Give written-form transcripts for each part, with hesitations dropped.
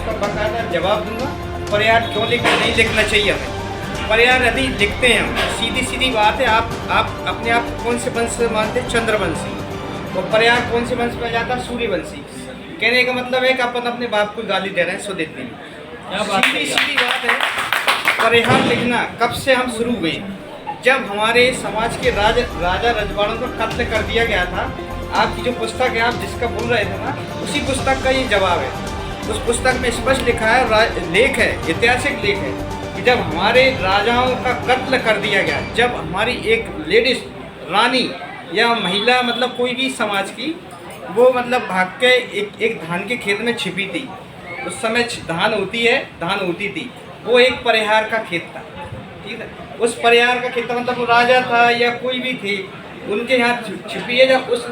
उसका बाकायदा जवाब दूंगा। परिहार क्यों नहीं लिखना चाहिए हमें। परिहार यदि लिखते हैं हम, सीधी सीधी बात है। आप अपने आप को कौन से वंश से मानते हैं? चंद्रवंशी। और परिहार कौन से वंश में जाता है? सूर्यवंशी। कहने का मतलब है कि अपन अपने बाप को गाली दे रहे हैं सुदिति। सीधी सीधी बात है। परिहार लिखना कब से हम शुरू हुए? जब हमारे समाज के राजा रजवाड़ों को कत्ल कर दिया गया था। आपकी जो पुस्तक है, आप जिसका बोल रहे थे ना, उसी पुस्तक का ये जवाब है। उस पुस्तक में स्पष्ट लिखा है, लेख है, ऐतिहासिक लेख है कि जब हमारे राजाओं का कत्ल कर दिया गया, जब हमारी एक लेडीज रानी या महिला, मतलब कोई भी समाज की, वो मतलब भाग के एक धान के खेत में छिपी थी। उस समय धान होती थी। वो एक परिहार का खेत था, ठीक है। उस परिहार का खेत मतलब वो राजा था या कोई भी थे, उनके यहाँ छिपी है। जब उस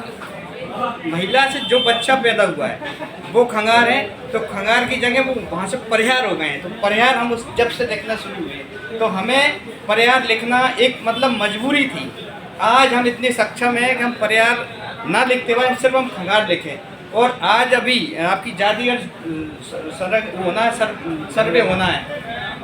महिला से जो बच्चा पैदा हुआ है वो खंगार है, तो खंगार की जगह वो वहाँ से परिहार हो गए हैं। तो परिहार हम उस जब से लिखना शुरू हुए, तो हमें परिहार लिखना एक मतलब मजबूरी थी। आज हम इतने सक्षम हैं कि हम परिहार ना लिखते हुए सिर्फ हम खंगार लिखें। और आज अभी आपकी जातिगत सर्वे होना है,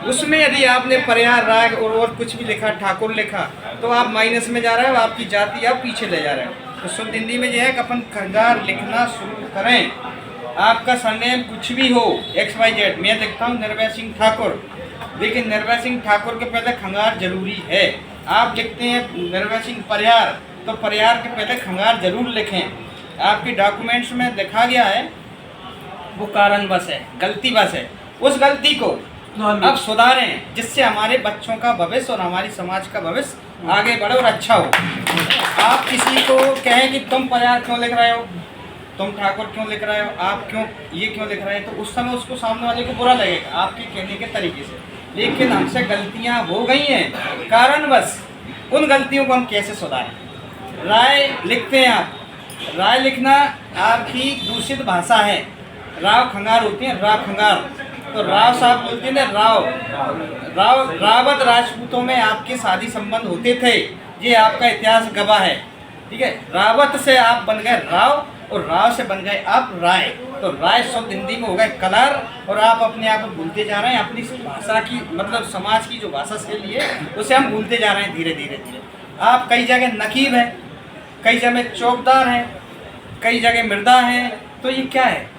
उसमें यदि आपने परिहार राग और कुछ भी लिखा, ठाकुर लिखा, तो आप माइनस में जा रहे हो, आपकी जाति आप पीछे ले जा रहे हो। तो शुद्ध हिंदी में यह है कि अपन खंगार लिखना शुरू करें। आपका सरनेम कुछ भी हो, XYZ, मैं लिखता हूँ निर्भय सिंह ठाकुर, लेकिन निर्भय सिंह ठाकुर के पहले खंगार जरूरी है। आप लिखते हैं निर्भय सिंह परिहार, तो परिहार के पहले खंगार जरूर लिखें। आपके डॉक्यूमेंट्स में लिखा गया है, वो कारणवश है, गलतीवश है। उस गलती को अब सुधारें, जिससे हमारे बच्चों का भविष्य और हमारी समाज का भविष्य आगे बढ़े और अच्छा हो। आप किसी को कहें कि तुम परिहार क्यों लिख रहे हो, तुम ठाकुर क्यों लिख रहे हो, आप क्यों लिख रहे हो, तो उस समय उसको सामने वाले को बुरा लगेगा आपके कहने के तरीके से। लेकिन हमसे गलतियां हो गई हैं कारणवश, उन गलतियों को हम कैसे सुधारें। राय लिखते हैं आप, राय लिखना आपकी दूषित भाषा है। राव खंगार होती है, राव खंगार, तो राव साहब बोलते हैं ना, रावत राजपूतों में आपके शादी संबंध होते थे, ये आपका इतिहास गवाह है, ठीक है। रावत से आप बन गए राव, और राव से बन गए आप राय। तो राय शब्द हिंदी में हो गए कलर, और आप अपने आप भूलते जा रहे हैं अपनी भाषा की, मतलब समाज की जो भाषा शैली है उसे हम भूलते जा रहे हैं धीरे धीरे। आप कई जगह नकीब है, कई जगह चौकदार हैं, कई जगह मृदा हैं, तो ये क्या है?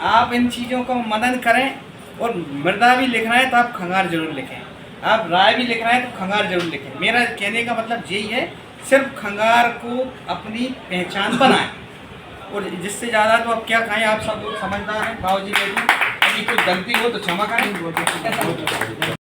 आप इन चीज़ों को मनन करें। और मृदा भी लिखना है तो आप खंगार जरूर लिखें, आप राय भी लिखना है तो खंगार जरूर लिखें। मेरा कहने का मतलब यही है, सिर्फ खंगार को अपनी पहचान बनाएं। और जिससे ज़्यादा तो अब क्या कहें, आप सब लोग समझदार हैं, बाबूजी बेटी, अभी कोई गलती हो तो क्षमा करें।